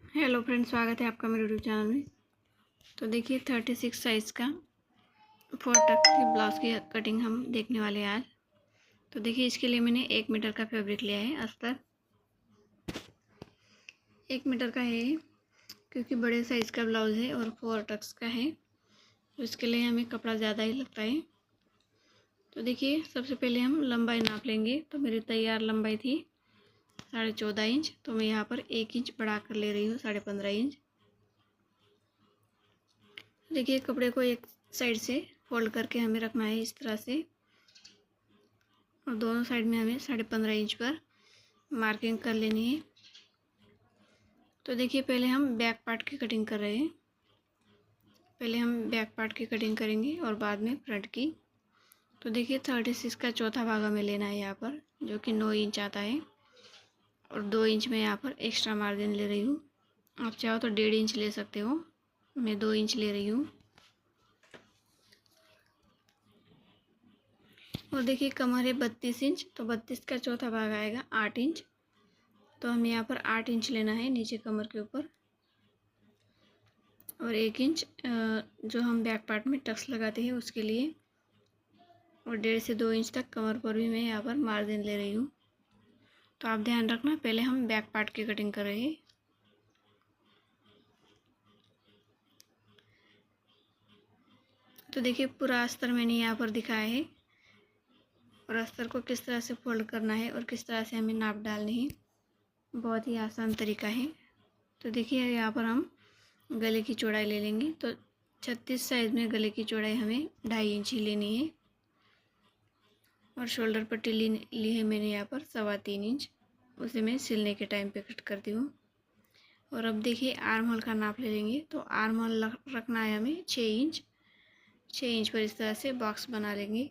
Hello friends, स्वागत है आपका मेरे यूट्यूब चैनल में। तो देखिए 36 साइज़ का 4 टक के ब्लाउज़ की कटिंग हम देखने वाले हैं आज। तो देखिए इसके लिए मैंने 1 मीटर का फैब्रिक लिया है। अस्तर 1 मीटर का है क्योंकि बड़े साइज़ का ब्लाउज़ है और 4 टक्स का है, तो इसके लिए हमें कपड़ा ज़्यादा ही लगता है। तो देखिए सबसे पहले हम लंबाई नाप लेंगे। तो मेरी तैयार लंबाई थी 14.5 इंच, तो मैं यहाँ पर 1 इंच बढ़ा कर ले रही हूँ 15.5 इंच। देखिए कपड़े को एक साइड से फोल्ड करके हमें रखना है इस तरह से, और दोनों साइड में हमें 15.5 इंच पर मार्किंग कर लेनी है। तो देखिए पहले हम बैक पार्ट की कटिंग कर रहे हैं। पहले हम बैक पार्ट की कटिंग करेंगे और बाद में फ्रंट की। तो देखिए 36 का चौथा भाग हमें लेना है यहाँ पर, जो कि 9 इंच आता है, और 2 इंच में यहाँ पर एक्स्ट्रा मार्जिन ले रही हूँ। आप चाहो तो 1.5 इंच ले सकते हो, मैं 2 इंच ले रही हूँ। और देखिए कमर है 32 इंच, तो 32 का चौथा भाग आएगा 8 इंच। तो हमें यहाँ पर 8 इंच लेना है नीचे कमर के ऊपर, और 1 इंच जो हम बैक पार्ट में टक्स लगाते हैं उसके लिए, और 1.5 से 2 इंच तक कमर पर भी मैं यहाँ पर मार्जिन ले रही हूँ। तो आप ध्यान रखना, पहले हम बैक पार्ट की कटिंग कर रहे हैं। तो देखिए पूरा अस्तर मैंने यहाँ पर दिखाया है, और अस्तर को किस तरह से फोल्ड करना है और किस तरह से हमें नाप डालनी है, बहुत ही आसान तरीका है। तो देखिए यहाँ पर हम गले की चौड़ाई ले लेंगे। तो 36 साइज़ में गले की चौड़ाई हमें 2.5 इंच ही लेनी है, और शोल्डर पट्टी ली है मैंने यहाँ पर 3.25 इंच, उसे मैं सिलने के टाइम पे कट करती हूँ। और अब देखिए आर्म होल का नाप ले लेंगे। तो आर्म होल रखना है हमें 6 इंच। 6 इंच पर इस तरह से बॉक्स बना लेंगे,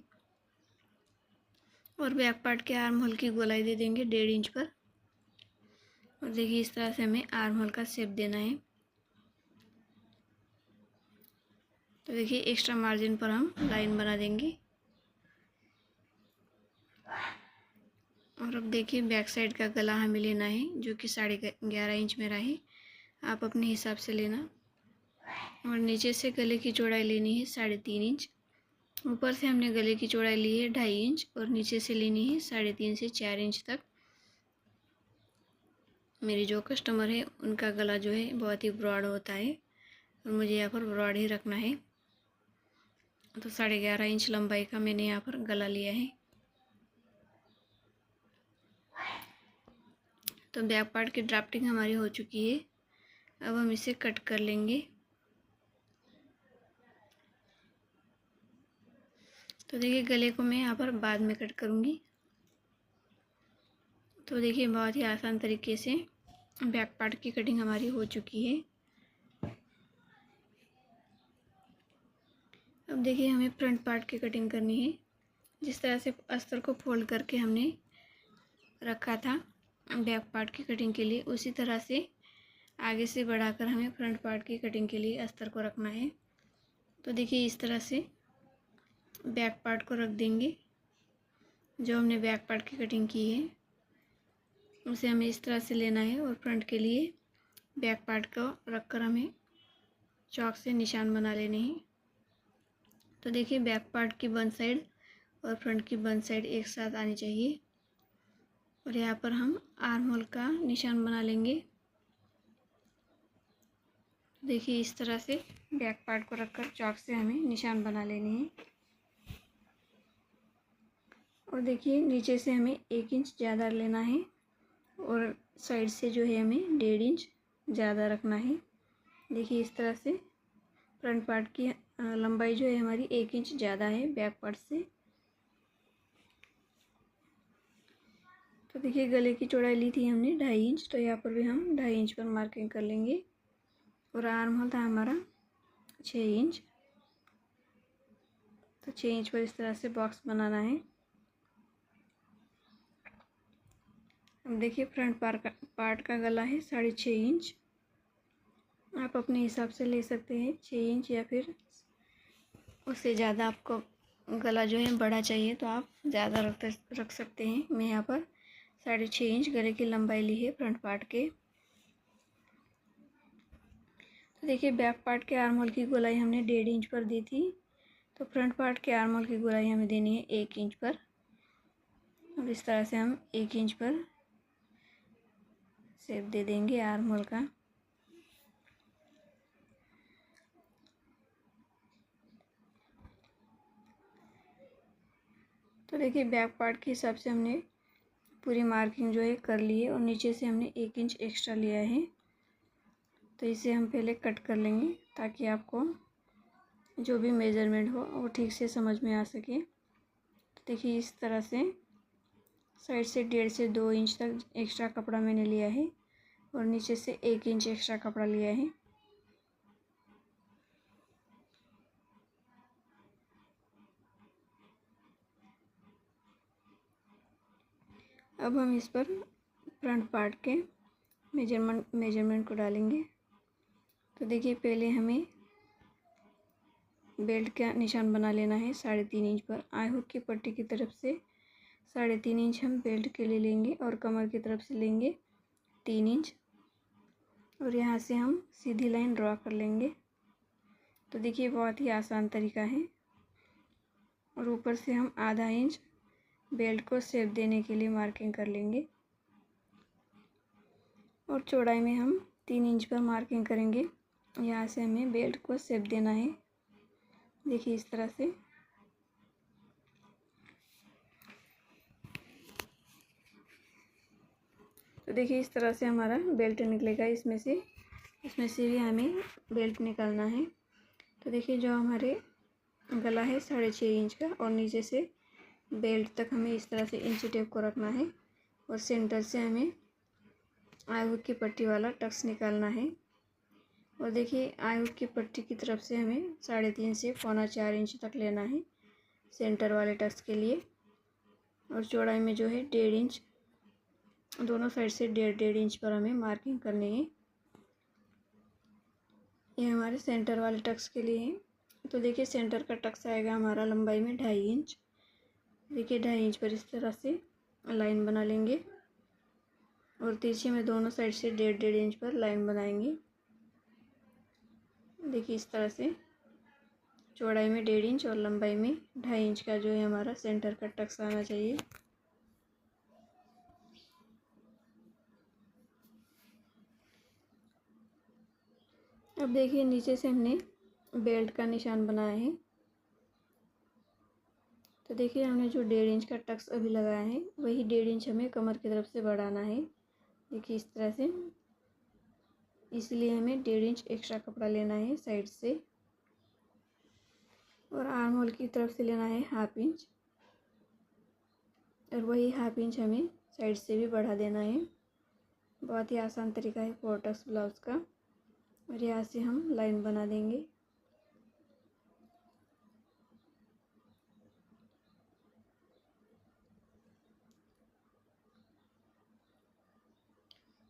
और बैक पार्ट के आर्म होल की गोलाई दे देंगे 1.5 इंच पर। और देखिए इस तरह से हमें आर्म होल का शेप देना है। तो देखिए एक्स्ट्रा मार्जिन पर हम लाइन बना देंगे। और अब देखिए बैक साइड का गला हमें लेना है, जो कि 11.5 इंच मेरा है, आप अपने हिसाब से लेना। और नीचे से गले की चौड़ाई लेनी है 3.5 इंच। ऊपर से हमने गले की चौड़ाई ली है 2.5 इंच, और नीचे से लेनी है 3.5 से 4 इंच तक। मेरी जो कस्टमर है उनका गला जो है बहुत ही ब्रॉड होता है, और मुझे यहाँ पर ब्रॉड ही रखना है। तो 11.5 इंच लंबाई का मैंने यहाँ पर गला लिया है। तो बैक पार्ट की ड्राफ्टिंग हमारी हो चुकी है, अब हम इसे कट कर लेंगे। तो देखिए गले को मैं यहाँ पर बाद में कट करूँगी। तो देखिए बहुत ही आसान तरीके से बैक पार्ट की कटिंग हमारी हो चुकी है। अब देखिए हमें फ्रंट पार्ट की कटिंग करनी है। जिस तरह से अस्तर को फोल्ड करके हमने रखा था बैक पार्ट की कटिंग के लिए, उसी तरह से आगे से बढ़ाकर हमें फ्रंट पार्ट की कटिंग के लिए अस्तर को रखना है। तो देखिए इस तरह से बैक पार्ट को रख देंगे। जो हमने बैक पार्ट की कटिंग की है उसे हमें इस तरह से लेना है, और फ्रंट के लिए बैक पार्ट को रखकर हमें चॉक से निशान बना लेने हैं। तो देखिए बैक पार्ट की बन साइड और फ्रंट की बन साइड एक साथ आनी चाहिए, और यहाँ पर हम आर्म होल का निशान बना लेंगे। देखिए इस तरह से बैक पार्ट को रखकर चॉक से हमें निशान बना लेने हैं। और देखिए नीचे से हमें 1 इंच ज़्यादा लेना है, और साइड से जो है हमें 1.5 इंच ज़्यादा रखना है। देखिए इस तरह से फ्रंट पार्ट की लंबाई जो है हमारी 1 इंच ज़्यादा है बैक पार्ट से। तो देखिए गले की चौड़ाई ली थी हमने 2.5 इंच, तो यहाँ पर भी हम 2.5 इंच पर मार्किंग कर लेंगे। और आर्म होल था हमारा 6 इंच, तो 6 इंच पर इस तरह से बॉक्स बनाना है। अब देखिए फ्रंट पार्ट का गला है 6.5 इंच। आप अपने हिसाब से ले सकते हैं 6 इंच, या फिर उससे ज़्यादा आपको गला जो है बड़ा चाहिए तो आप ज़्यादा रख सकते हैं। मैं यहाँ पर 6.5 इंच गले की लंबाई ली है फ्रंट पार्ट के। देखिए बैक पार्ट के आर्म होल की गोलाई हमने 1.5 इंच पर दी थी, तो फ्रंट पार्ट के आर्म होल की गोलाई हमें देनी है 1 इंच पर। और इस तरह से हम 1 इंच पर शेप दे देंगे आर्म होल का। तो देखिए बैक पार्ट के हिसाब से हमने पूरी मार्किंग जो है कर ली है और नीचे से हमने 1 इंच एक्स्ट्रा लिया है। तो इसे हम पहले कट कर लेंगे ताकि आपको जो भी मेजरमेंट हो वो ठीक से समझ में आ सके। तो देखिए इस तरह से साइड से 1.5 से 2 इंच तक एक्स्ट्रा कपड़ा मैंने लिया है और नीचे से 1 इंच एक्स्ट्रा कपड़ा लिया है। अब हम इस पर फ्रंट पार्ट के मेजरमेंट को डालेंगे। तो देखिए पहले हमें बेल्ट का निशान बना लेना है 3.5 इंच पर। आई हुक की पट्टी की तरफ से 3.5 इंच हम बेल्ट के लिए लेंगे और कमर की तरफ से लेंगे 3 इंच और यहाँ से हम सीधी लाइन ड्रॉ कर लेंगे। तो देखिए बहुत ही आसान तरीका है। और ऊपर से हम आधा इंच बेल्ट को शेप देने के लिए मार्किंग कर लेंगे और चौड़ाई में हम 3 इंच पर मार्किंग करेंगे। यहाँ से हमें बेल्ट को शेप देना है, देखिए इस तरह से। तो देखिए इस तरह से हमारा बेल्ट निकलेगा। इसमें से भी हमें बेल्ट निकालना है। तो देखिए जो हमारे गला है 6.5 इंच का और नीचे से बेल्ट तक हमें इस तरह से इंची टेप को रखना है और सेंटर से हमें आई हुक की पट्टी वाला टक्स निकालना है। और देखिए आई हुक की पट्टी की तरफ से हमें 3.5 से 4.25 इंच तक लेना है सेंटर वाले टक्स के लिए। और चौड़ाई में जो है 1.5 इंच, दोनों साइड से 1.5 इंच पर हमें मार्किंग करनी है। ये हमारे सेंटर वाले टक्स के लिए है। तो देखिए सेंटर का टक्स आएगा हमारा लंबाई में 2.5 इंच। देखिए 2.5 इंच पर इस तरह से लाइन बना लेंगे और तिरछे में दोनों साइड से 1.5 इंच पर लाइन बनाएंगे। देखिए इस तरह से चौड़ाई में 1.5 इंच और लंबाई में 2.5 इंच का जो है हमारा सेंटर का टक्स आना चाहिए। अब देखिए नीचे से हमने बेल्ट का निशान बनाया है। तो देखिए हमने जो 1.5 इंच का टक्स अभी लगाया है वही 1.5 इंच हमें कमर की तरफ से बढ़ाना है। देखिए इस तरह से, इसलिए हमें 1.5 इंच एक्स्ट्रा कपड़ा लेना है साइड से और आर्म होल की तरफ से लेना है 1/2 इंच और वही 1/2 इंच हमें साइड से भी बढ़ा देना है। बहुत ही आसान तरीका है 4 टक्स ब्लाउज का। और यहाँ से हम लाइन बना देंगे।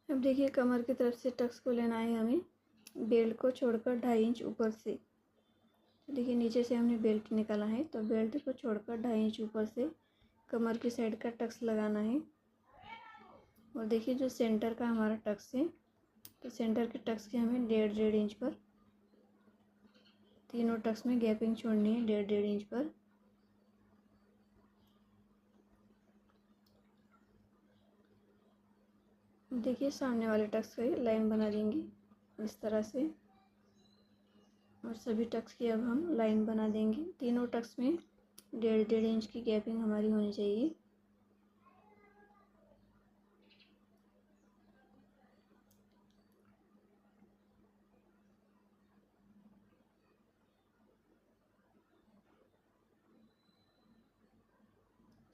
अब देखिए कमर की तरफ से टक्स को लेना है हमें बेल्ट को छोड़कर 2.5 इंच ऊपर से। तो देखिए नीचे से हमने बेल्ट निकाला है तो बेल्ट को छोड़कर 2.5 इंच ऊपर से कमर की साइड का टक्स लगाना है। और देखिए जो सेंटर का हमारा टक्स है तो सेंटर के टक्स के हमें 1.5 इंच पर, तीनों टक्स में गैपिंग छोड़नी है 1.5 इंच पर। देखिए सामने वाले टक्स की लाइन बना देंगे इस तरह से और सभी टक्स की अब हम लाइन बना देंगे। तीनों टक्स में 1.5 इंच की गैपिंग हमारी होनी चाहिए।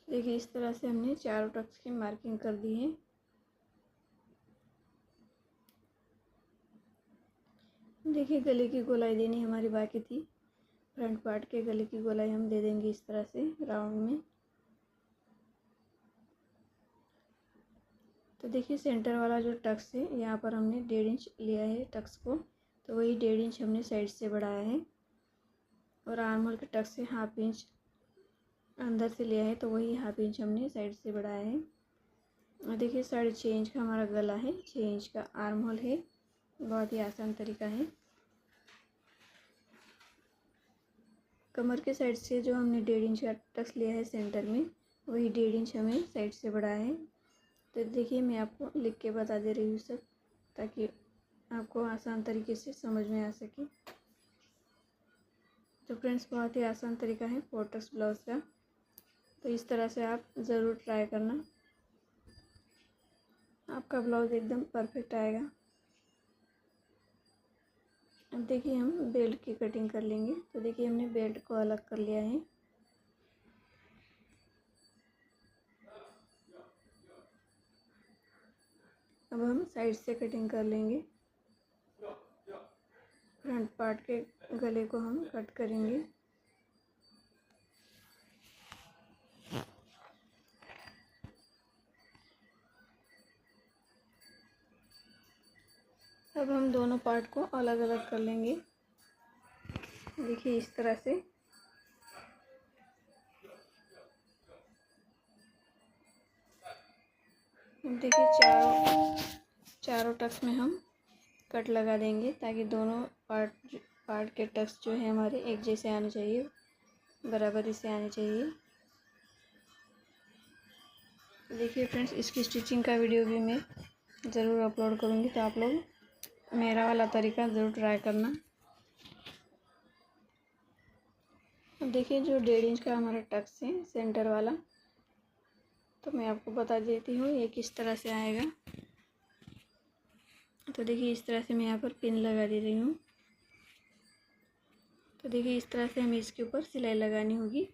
देखिए इस तरह से हमने चारों टक्स की मार्किंग कर दी है। देखिए गले की गोलाई देनी हमारी बाकी थी। फ्रंट पार्ट के गले की गोलाई हम दे देंगे इस तरह से राउंड में। तो देखिए सेंटर वाला जो टक्स है यहाँ पर हमने 1.5 इंच लिया है टक्स को, तो वही 1.5 इंच हमने साइड से बढ़ाया है। और आर्म होल के टक्स से 1/2 इंच अंदर से लिया है तो वही 1/2 इंच हमने साइड से बढ़ाया है। और देखिए 6.5 इंच का हमारा गला है, 6 इंच का आर्म होल है। बहुत ही आसान तरीका है। कमर के साइड से जो हमने 1.5 इंच का टक्स लिया है सेंटर में, वही 1.5 इंच हमें साइड से बढ़ा है। तो देखिए मैं आपको लिख के बता दे रही हूँ सब, ताकि आपको आसान तरीके से समझ में आ सके। तो फ्रेंड्स बहुत ही आसान तरीका है 4 टक्स ब्लाउज़ का, तो इस तरह से आप ज़रूर ट्राई करना, आपका ब्लाउज़ एकदम परफेक्ट आएगा। अब देखिए हम बेल्ट की कटिंग कर लेंगे। तो देखिए हमने बेल्ट को अलग कर लिया है। अब हम साइड से कटिंग कर लेंगे। फ्रंट पार्ट के गले को हम कट करेंगे। अब हम दोनों पार्ट को अलग अलग कर लेंगे। देखिए इस तरह से। देखिए चारों टक्स में हम कट लगा देंगे, ताकि दोनों पार्ट के टक्स जो है हमारे एक जैसे आने चाहिए, बराबरी से आने चाहिए। देखिए फ्रेंड्स, इसकी स्टिचिंग का वीडियो भी मैं ज़रूर अपलोड करूँगी, तो आप लोग मेरा वाला तरीका ज़रूर ट्राई करना। अब देखिए जो 1.5 इंच का हमारा टक्स है सेंटर वाला, तो मैं आपको बता देती हूँ ये किस तरह से आएगा। तो देखिए इस तरह से मैं यहाँ पर पिन लगा दे रही हूँ। तो देखिए इस तरह से हमें इसके ऊपर सिलाई लगानी होगी।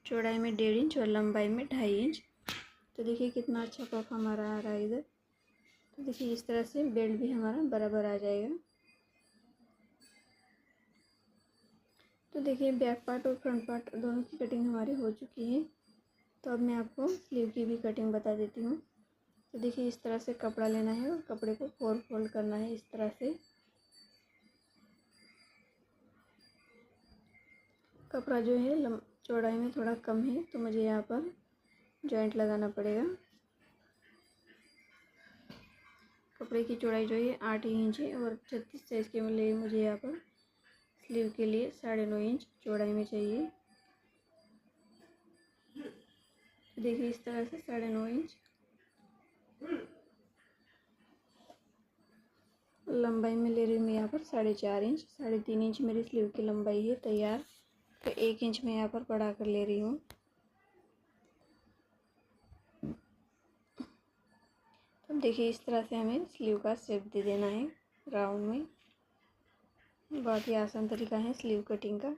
चौड़ाई में 1.5 इंच और लंबाई में 2.5 इंच। तो देखिए कितना अच्छा पफ हमारा आ रहा है इधर। तो देखिए इस तरह से बेल्ट भी हमारा बराबर आ जाएगा। तो देखिए बैक पार्ट और फ्रंट पार्ट दोनों की कटिंग हमारी हो चुकी है। तो अब मैं आपको स्लीव की भी कटिंग बता देती हूँ। तो देखिए इस तरह से कपड़ा लेना है और कपड़े को 4 फोल्ड करना है इस तरह से। कपड़ा जो है चौड़ाई में थोड़ा कम है, तो मुझे यहाँ पर जॉइंट लगाना पड़ेगा। कपड़े की चौड़ाई जो है 8 इंच है और 36 साइज़ के लिए मुझे यहाँ पर स्लीव के लिए 9.5 इंच चौड़ाई में चाहिए। देखिए इस तरह से 9.5 इंच। लंबाई में ले रही हूँ मैं यहाँ पर 4.5 इंच। 3.5 इंच मेरी स्लीव की लंबाई है तैयार। तो 1 इंच मैं यहाँ पर बढ़ा कर ले रही हूँ। तो देखिए इस तरह से हमें स्लीव का शेप दे देना है राउंड में। बहुत ही आसान तरीका है स्लीव कटिंग का।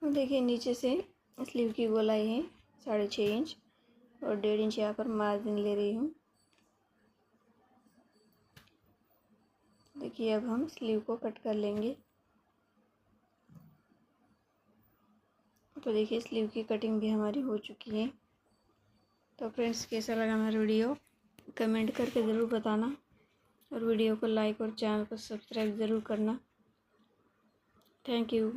और देखिए नीचे से स्लीव की गोलाई है 6.5 इंच और 1.5 इंच यहाँ पर मार्जिन ले रही हूँ। देखिए अब हम स्लीव को कट कर लेंगे। तो देखिए स्लीव की कटिंग भी हमारी हो चुकी है। तो फ्रेंड्स कैसा लगा हमारा वीडियो कमेंट करके ज़रूर बताना, और वीडियो को लाइक और चैनल को सब्सक्राइब ज़रूर करना। Thank you.